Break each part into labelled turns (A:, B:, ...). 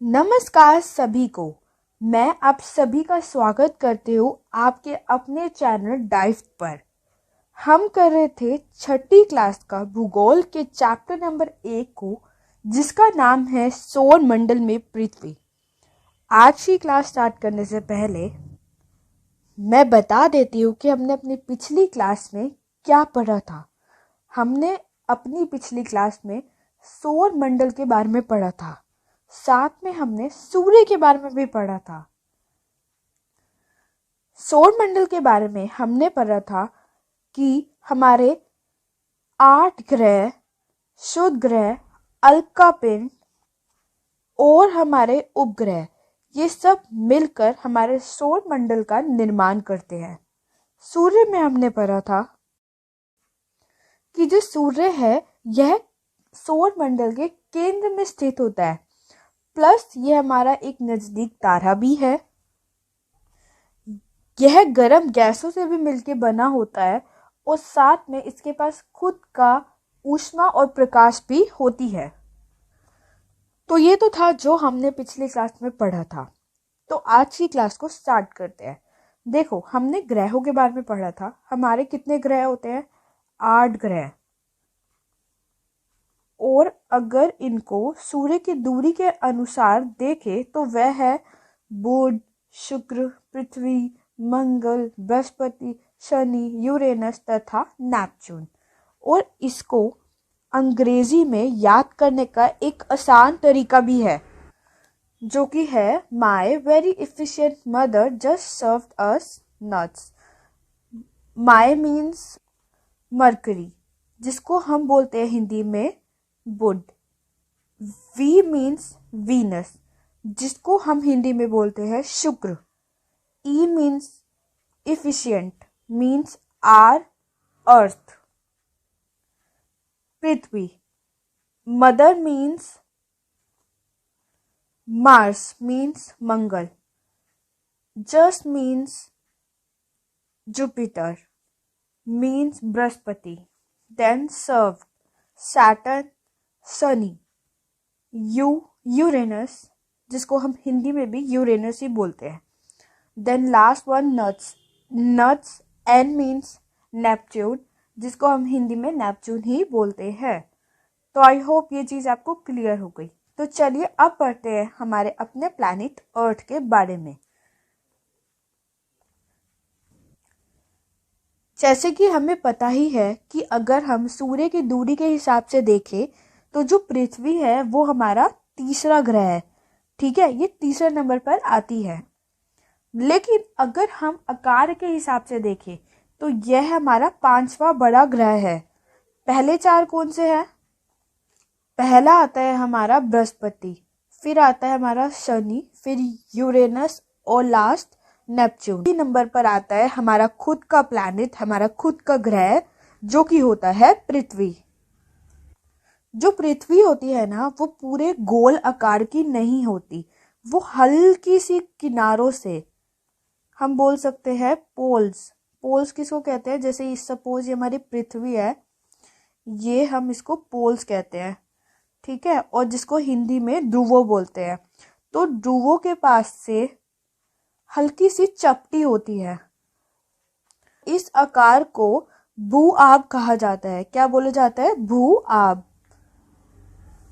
A: नमस्कार सभी को। मैं आप सभी का स्वागत करती हूँ आपके अपने चैनल डाइव पर। हम कर रहे थे छठी क्लास का भूगोल के चैप्टर नंबर 1 को, जिसका नाम है सौर मंडल में पृथ्वी। आज की क्लास स्टार्ट करने से पहले मैं बता देती हूँ कि हमने अपनी पिछली क्लास में क्या पढ़ा था। हमने अपनी पिछली क्लास में सौर मंडल के बारे में पढ़ा था, साथ में हमने सूर्य के बारे में भी पढ़ा था। सौर मंडल के बारे में हमने पढ़ा था कि हमारे 8 ग्रह, शुद्ध ग्रह, उल्का पिंड और हमारे उपग्रह, ये सब मिलकर हमारे सौर मंडल का निर्माण करते हैं। सूर्य में हमने पढ़ा था कि जो सूर्य है यह सौर मंडल के केंद्र में स्थित होता है, प्लस ये हमारा एक नजदीक तारा भी है। यह गर्म गैसों से भी मिलकर बना होता है और साथ में इसके पास खुद का ऊष्मा और प्रकाश भी होती है। तो ये तो था जो हमने पिछली क्लास में पढ़ा था। तो आज की क्लास को स्टार्ट करते हैं। देखो, हमने ग्रहों के बारे में पढ़ा था। हमारे कितने ग्रह होते हैं? 8 ग्रह। और अगर इनको सूर्य की दूरी के अनुसार देखें तो वह है बुध, शुक्र, पृथ्वी, मंगल, बृहस्पति, शनि, यूरेनस तथा नेपच्यून। और इसको अंग्रेजी में याद करने का एक आसान तरीका भी है, जो कि है my very efficient mother just served us nuts. My means mercury, जिसको हम बोलते हैं हिंदी में बुध। वी मीन्स वीनस, जिसको हम हिंदी में बोलते हैं शुक्र। E means efficient, means are earth. पृथ्वी, मदर मीन्स मार्स, मीन्स मंगल। जस्ट मीन्स जुपिटर, मीन्स बृहस्पति। देन सर्व, सैटर्न, शनि। यूरेनस, जिसको हम हिंदी में भी यूरेनस ही बोलते हैं। Then last one nuts, N means Neptune, जिसको हम हिंदी में नेपच्यून ही बोलते हैं। तो आई होप ये चीज़ आपको क्लियर हो गई। तो चलिए अब पढ़ते हैं हमारे अपने प्लैनेट अर्थ के बारे में। जैसे कि हमें पता ही है कि अगर हम सूर्य की दूरी के हिसाब से देखें तो जो पृथ्वी है वो हमारा तीसरा ग्रह है। ठीक है, ये तीसरे नंबर पर आती है। लेकिन अगर हम आकार के हिसाब से देखें तो यह हमारा 5वां बड़ा ग्रह है। पहले 4 कौन से हैं? पहला आता है हमारा बृहस्पति, फिर आता है हमारा शनि, फिर यूरेनस और लास्ट नेपच्यून। 3 नंबर पर आता है हमारा खुद का प्लैनेट, हमारा खुद का ग्रह, जो कि होता है पृथ्वी। जो पृथ्वी होती है ना, वो पूरे गोल आकार की नहीं होती, वो हल्की सी किनारों से, हम बोल सकते हैं पोल्स किसको कहते हैं? जैसे सपोज ये हमारी पृथ्वी है, ये हम इसको पोल्स कहते हैं। ठीक है, और जिसको हिंदी में ध्रुवों बोलते हैं। तो ध्रुवों के पास से हल्की सी चपटी होती है। इस आकार को भू-आब कहा जाता है। क्या बोला जाता है? भू-आब।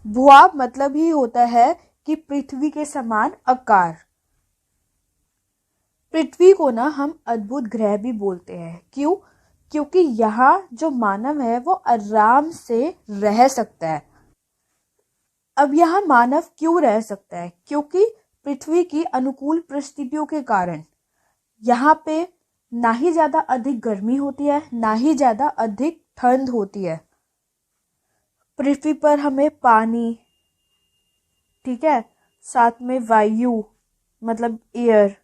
A: भू-आब मतलब ही होता है कि पृथ्वी के समान आकार। पृथ्वी को ना हम अद्भुत ग्रह भी बोलते हैं। क्यों? क्योंकि यहाँ जो मानव है वो आराम से रह सकता है। अब यहाँ मानव क्यों रह सकता है? क्योंकि पृथ्वी की अनुकूल परिस्थितियों के कारण यहाँ पे ना ही ज्यादा अधिक गर्मी होती है, ना ही ज्यादा अधिक ठंड होती है। पृथ्वी पर हमें पानी, ठीक है, साथ में वायु मतलब एयर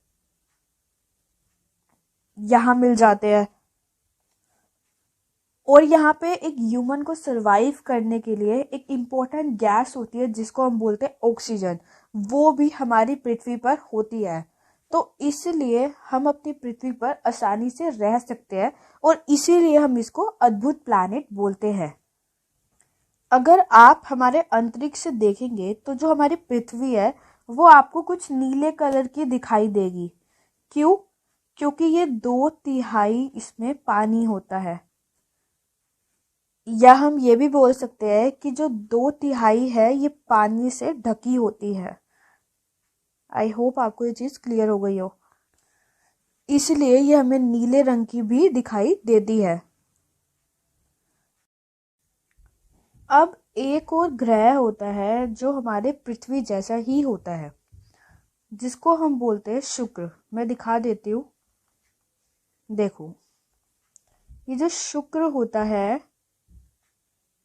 A: यहाँ मिल जाते हैं। और यहाँ पे एक ह्यूमन को सरवाइव करने के लिए एक इम्पोर्टेंट गैस होती है जिसको हम बोलते हैं ऑक्सीजन, वो भी हमारी पृथ्वी पर होती है। तो इसलिए हम अपनी पृथ्वी पर आसानी से रह सकते हैं और इसीलिए हम इसको अद्भुत प्लैनेट बोलते हैं। अगर आप हमारे अंतरिक्ष से देखेंगे तो जो हमारी पृथ्वी है वो आपको कुछ नीले कलर की दिखाई देगी। क्यों? क्योंकि ये 2/3 इसमें पानी होता है। या हम ये भी बोल सकते हैं कि जो 2/3 है ये पानी से ढकी होती है। आई होप आपको ये चीज़ क्लियर हो गई हो। इसलिए ये हमें नीले रंग की भी दिखाई देती है। अब एक और ग्रह होता है जो हमारे पृथ्वी जैसा ही होता है, जिसको हम बोलते हैं शुक्र। मैं दिखा देती हूँ, देखो। ये जो शुक्र होता है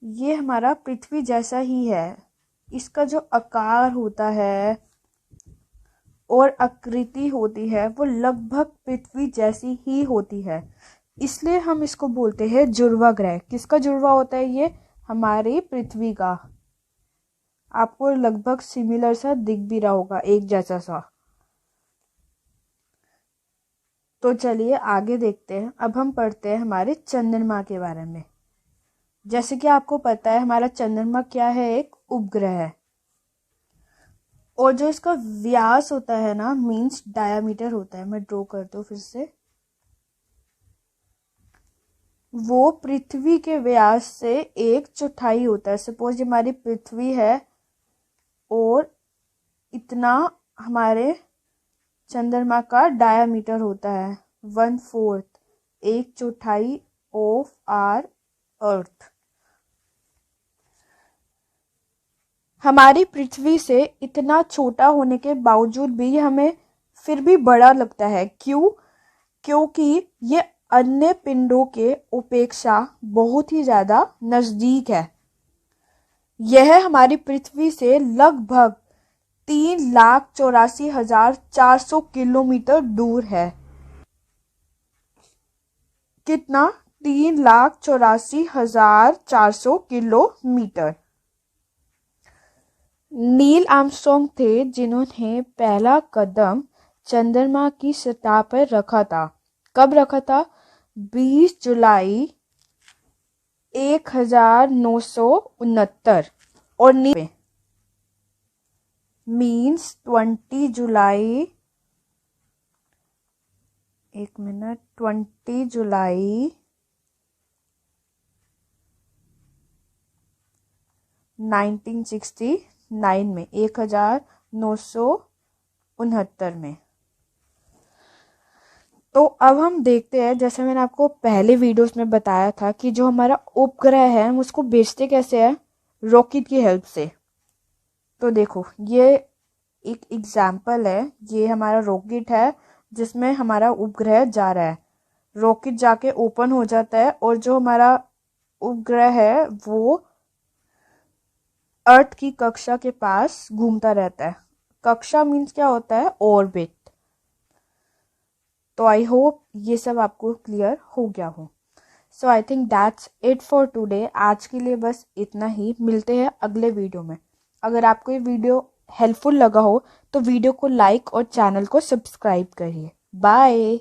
A: ये हमारा पृथ्वी जैसा ही है। इसका जो आकार होता है और आकृति होती है वो लगभग पृथ्वी जैसी ही होती है। इसलिए हम इसको बोलते हैं जुड़वा ग्रह। किसका जुड़वा होता है ये? हमारी पृथ्वी का। आपको लगभग सिमिलर सा दिख भी रहा होगा, एक जैसा सा। तो चलिए आगे देखते हैं। अब हम पढ़ते हैं हमारे चंद्रमा के बारे में। जैसे कि आपको पता है हमारा चंद्रमा क्या है? एक उपग्रह है। और जो इसका व्यास होता है ना, मीन्स डायामीटर होता है, मैं ड्रॉ करता हूँ फिर से। वो पृथ्वी के व्यास से 1/4 होता है। सपोज हमारी पृथ्वी है और इतना हमारे चंद्रमा का डायामीटर होता है, 1/4, 1/4 ऑफ आर अर्थ। हमारी पृथ्वी से इतना छोटा होने के बावजूद भी हमें फिर भी बड़ा लगता है। क्यों? क्योंकि ये अन्य पिंडों के अपेक्षा बहुत ही ज्यादा नजदीक है। यह हमारी पृथ्वी से लगभग 3,84,400 किलोमीटर दूर है। कितना? 3,84,400 किलोमीटर। नील आर्मस्ट्रॉन्ग थे जिन्होंने पहला कदम चंद्रमा की सतह पर रखा था। कब रखा था? 20 जुलाई 1969। और नील मीन्स 20 जुलाई 20 जुलाई 1969 में, 1969 में। तो अब हम देखते हैं, जैसे मैंने आपको पहले वीडियोस में बताया था कि जो हमारा उपग्रह है हम उसको भेजते कैसे हैं? रॉकेट की हेल्प से। तो देखो ये एक एग्जाम्पल है। ये हमारा रॉकेट है जिसमें हमारा उपग्रह जा रहा है। रॉकेट जाके ओपन हो जाता है और जो हमारा उपग्रह है वो अर्थ की कक्षा के पास घूमता रहता है। कक्षा मीन्स क्या होता है? ऑर्बिट। तो आई होप ये सब आपको क्लियर हो गया हो। So I think that's it for today. आज के लिए बस इतना ही। मिलते हैं अगले वीडियो में। अगर आपको ये वीडियो हेल्पफुल लगा हो तो वीडियो को लाइक और चैनल को सब्सक्राइब करिए। बाय।